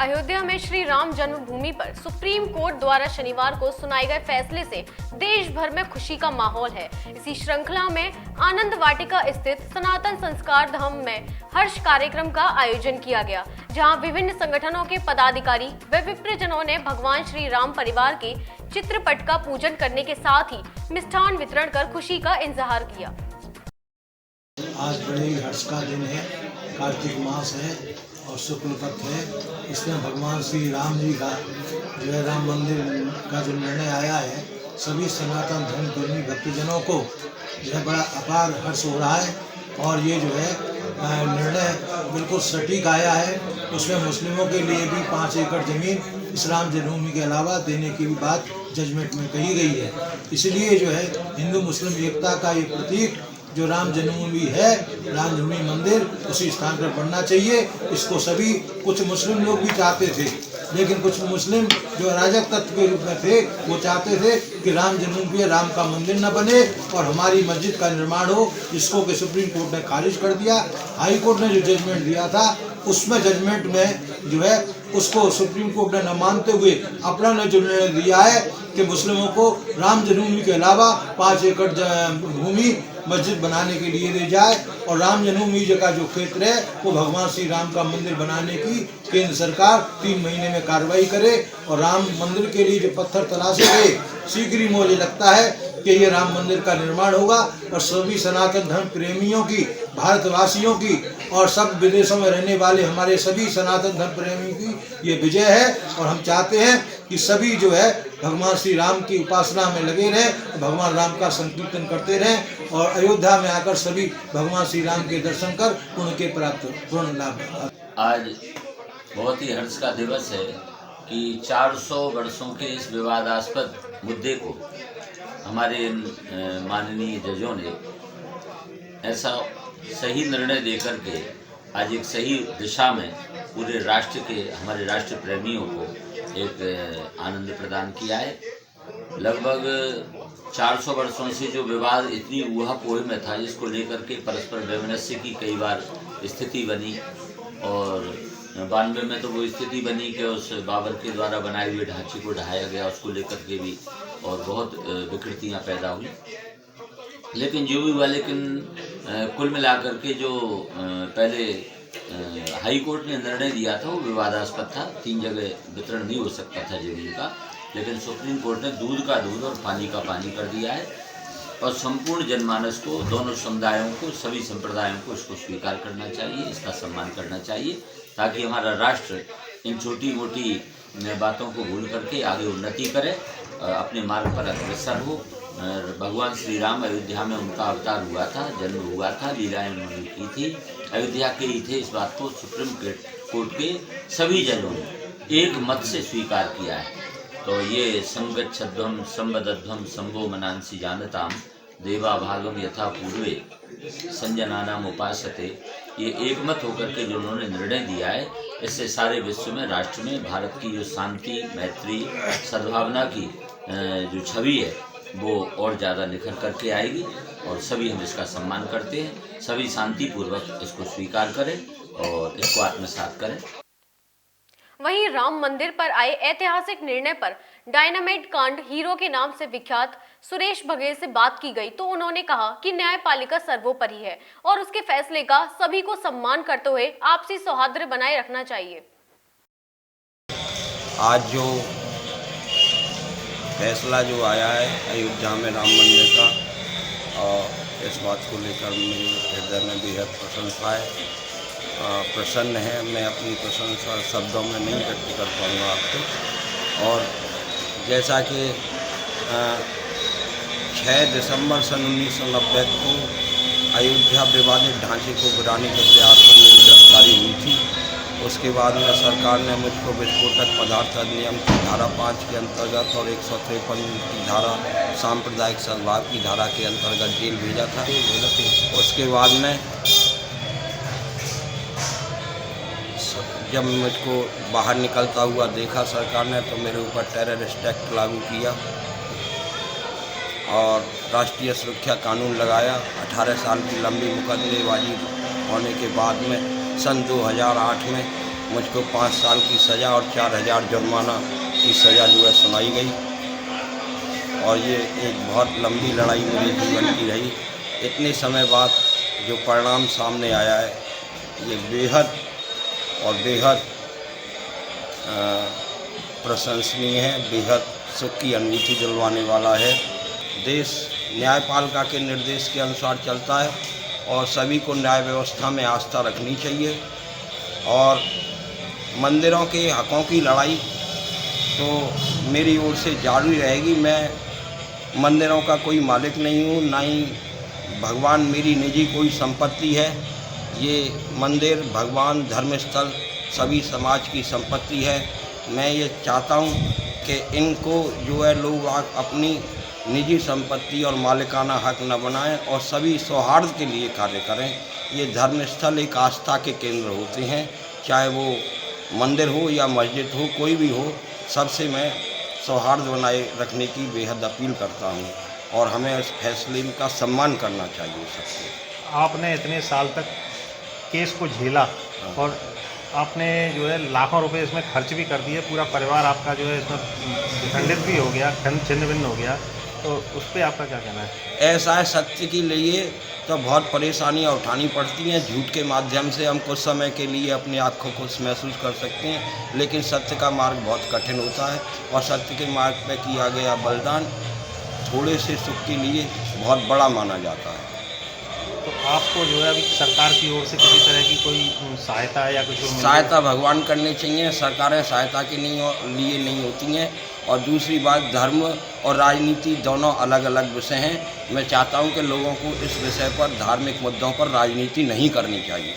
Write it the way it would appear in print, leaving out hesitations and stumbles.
अयोध्या में श्री राम जन्मभूमि पर supreme court द्वारा शनिवार को सुनाए गए फैसले से देश भर में खुशी का माहौल है। इसी श्रृंखला में आनंद वाटिका स्थित सनातन संस्कार धाम में हर्ष कार्यक्रम का आयोजन किया गया, जहां विभिन्न संगठनों के पदाधिकारी व विप्रजनों ने भगवान श्री राम परिवार के चित्रपट का पूजन करने के साथ ही मिष्ठान वितरण कर खुशी का इजहार किया। आज बड़े ही हर्ष का दिन है, कार्तिक मास है और शुक्ल पक्ष है। इसमें भगवान श्री राम जी का जो है राम मंदिर का जो निर्णय आया है, सभी सनातन धर्म कर्मी भक्तजनों को जो है बड़ा अपार हर्ष हो रहा है। और ये जो है निर्णय बिल्कुल सटीक आया है। उसमें मुस्लिमों के लिए भी 5 एकड़ ज़मीन इस राम जन्मभूमि के अलावा देने की भी बात जजमेंट में कही गई है। इसलिए जो है हिंदू मुस्लिम एकता का ये प्रतीक जो राम जन्मभूमि है, राम जन्मभूमि मंदिर उसी स्थान पर बनना चाहिए। इसको सभी कुछ मुस्लिम लोग भी चाहते थे, लेकिन कुछ मुस्लिम जो अराजक तत्व के रूप में थे वो चाहते थे कि राम जन्मभूमि राम का मंदिर न बने और हमारी मस्जिद का निर्माण हो, जिसको कि सुप्रीम कोर्ट ने खारिज कर दिया। हाई कोर्ट ने जो जजमेंट दिया था उसमें जजमेंट में जो है उसको सुप्रीम कोर्ट ने न मानते हुए अपना ने जो निर्णय दिया है कि मुस्लिमों को राम जन्मभूमि के अलावा 5 एकड़ भूमि मस्जिद बनाने के लिए दे जाए और राम जन्मभूमि का जो क्षेत्र है वो भगवान श्री राम का मंदिर बनाने की केंद्र सरकार 3 महीने में कार्रवाई करे और राम मंदिर के लिए जो पत्थर तलाशे गए शीघ्र ही मुझे लगता है कि ये राम मंदिर का निर्माण होगा और सभी सनातन धर्म प्रेमियों की, भारतवासियों की और सब विदेशों में रहने वाले हमारे सभी सनातन धर्म प्रेमियों की ये विजय है। और हम चाहते हैं कि सभी जो है भगवान श्री राम की उपासना में लगे रहें, भगवान राम का संकीर्तन करते रहें और अयोध्या में आकर सभी भगवान श्री राम के दर्शन कर पुण्य के प्राप्त पूर्ण लाभ। आज बहुत ही हर्ष का दिवस है कि 400 वर्षों के इस विवादास्पद मुद्दे को हमारे माननीय जजों ने ऐसा सही निर्णय देकर के आज एक सही दिशा में पूरे राष्ट्र के, हमारे राष्ट्र प्रेमियों को एक आनंद प्रदान किया है। लगभग 400 वर्षों से जो विवाद इतनी ऊहापोह में था, जिसको लेकर के परस्पर वैमनस्य की कई बार स्थिति बनी और 92 में तो वो स्थिति बनी कि उस बाबर के द्वारा बनाए हुए ढांचे को ढहाया गया, उसको लेकर के भी और बहुत विकृतियाँ पैदा हुई। लेकिन जो भी हुआ, लेकिन कुल मिलाकर के जो पहले हाई कोर्ट ने निर्णय दिया था वो विवादास्पद था। 3 जगह वितरण नहीं हो सकता था जमीन का, लेकिन सुप्रीम कोर्ट ने दूध का दूध और पानी का पानी कर दिया है और संपूर्ण जनमानस को, दोनों समुदायों को, सभी संप्रदायों को इसको स्वीकार करना चाहिए, इसका सम्मान करना चाहिए, ताकि हमारा राष्ट्र इन छोटी मोटी बातों को भूल करके आगे उन्नति करे, अपने मार्ग पर अग्रसर हो। भगवान श्री राम अयोध्या में उनका अवतार हुआ था, जन्म हुआ था, लीलाएं उन्होंने की थी, अयोध्या के ही थे। इस बात को सुप्रीम कोर्ट के सभी जनों ने एक मत से स्वीकार किया है। तो ये संगच्छध्वम संवदध्वम संभो मनांसी जानताम देवा भागम यथा पूर्वे संजनानाम उपासते, ये एकमत होकर के जो उन्होंने निर्णय दिया है, इससे सारे विश्व में, राष्ट्र में भारत की जो शांति, मैत्री, सद्भावना की जो छवि है वो और ज़्यादा निखर करके आएगी और सभी हम इसका सम्मान करते हैं। सभी शांतिपूर्वक इसको स्वीकार करें और इसको आत्मसात करें। वहीं राम मंदिर पर आए ऐतिहासिक निर्णय पर डायनामाइट कांड हीरो के नाम से विख्यात सुरेश बघेल से बात की गई तो उन्होंने कहा कि न्यायपालिका सर्वोपरि है और उसके फैसले का सभी को सम्मान करते हुए आपसी सौहार्द बनाए रखना चाहिए। आज जो फैसला जो आया है अयोध्या में राम मंदिर का, और इस बात को लेकर मेरे हृदय में बेहद प्रसन्नता है, प्रसन्न है। मैं अपनी प्रशंसा शब्दों में नहीं व्यक्त कर पाऊँगा आपको। और जैसा कि 6 दिसंबर सन 1990 को अयोध्या विवादित ढांचे को गिराने के प्रयास में मेरी गिरफ्तारी हुई थी, उसके बाद में सरकार ने मुझको विस्फोटक पदार्थ अधिनियम की धारा 5 के अंतर्गत और 153 की धारा सांप्रदायिक सद्भाव की धारा के अंतर्गत जेल भेजा था। उसके बाद में जब मुझको बाहर निकलता हुआ देखा सरकार ने, तो मेरे ऊपर टेररिस्ट एक्ट लागू किया और राष्ट्रीय सुरक्षा कानून लगाया। 18 साल की लंबी मुकदमेबाजी होने के बाद में सन 2008 में मुझको 5 साल की सज़ा और 4000 जुर्माना की सज़ा जो है सुनाई गई। और ये एक बहुत लंबी लड़ाई मेरे जीवन की रही। इतने समय बाद जो परिणाम सामने आया है ये बेहद प्रशंसनीय है, बेहद सुख की अनुभूति दिलवाने वाला है। देश न्यायपालिका के निर्देश के अनुसार चलता है और सभी को न्याय व्यवस्था में आस्था रखनी चाहिए। और मंदिरों के हकों की लड़ाई तो मेरी ओर से जारी रहेगी। मैं मंदिरों का कोई मालिक नहीं हूँ, ना ही भगवान मेरी निजी कोई संपत्ति है। ये मंदिर, भगवान, धर्मस्थल सभी समाज की संपत्ति है। मैं ये चाहता हूँ कि इनको जो है लोग अपनी निजी संपत्ति और मालिकाना हक न बनाएं और सभी सौहार्द के लिए कार्य करें। ये धर्मस्थल एक आस्था के केंद्र होते हैं, चाहे वो मंदिर हो या मस्जिद हो, कोई भी हो, सबसे मैं सौहार्द बनाए रखने की बेहद अपील करता हूँ और हमें इस फैसले का सम्मान करना चाहिए सबको। आपने इतने साल तक केस को झेला और आपने जो है लाखों रुपए इसमें खर्च भी कर दिए, पूरा परिवार आपका जो है इसमें खंडित भी हो गया, छिन्न भिन्न हो गया, तो उस पर आपका क्या कहना है? ऐसा है, सत्य के लिए तो बहुत परेशानियां उठानी पड़ती हैं। झूठ के माध्यम से हम कुछ समय के लिए अपनी आँखों को महसूस कर सकते हैं, लेकिन सत्य का मार्ग बहुत कठिन होता है और सत्य के मार्ग पर किया गया बलिदान थोड़े से सुख के लिए बहुत बड़ा माना जाता है। तो आपको जो है अभी सरकार की ओर से किसी तरह की कोई सहायता या कुछ सहायता भगवान करनी चाहिए, सरकारें सहायता के लिए नहीं होती हैं। और दूसरी बात, धर्म और राजनीति दोनों अलग अलग विषय हैं। मैं चाहता हूं कि लोगों को इस विषय पर, धार्मिक मुद्दों पर राजनीति नहीं करनी चाहिए।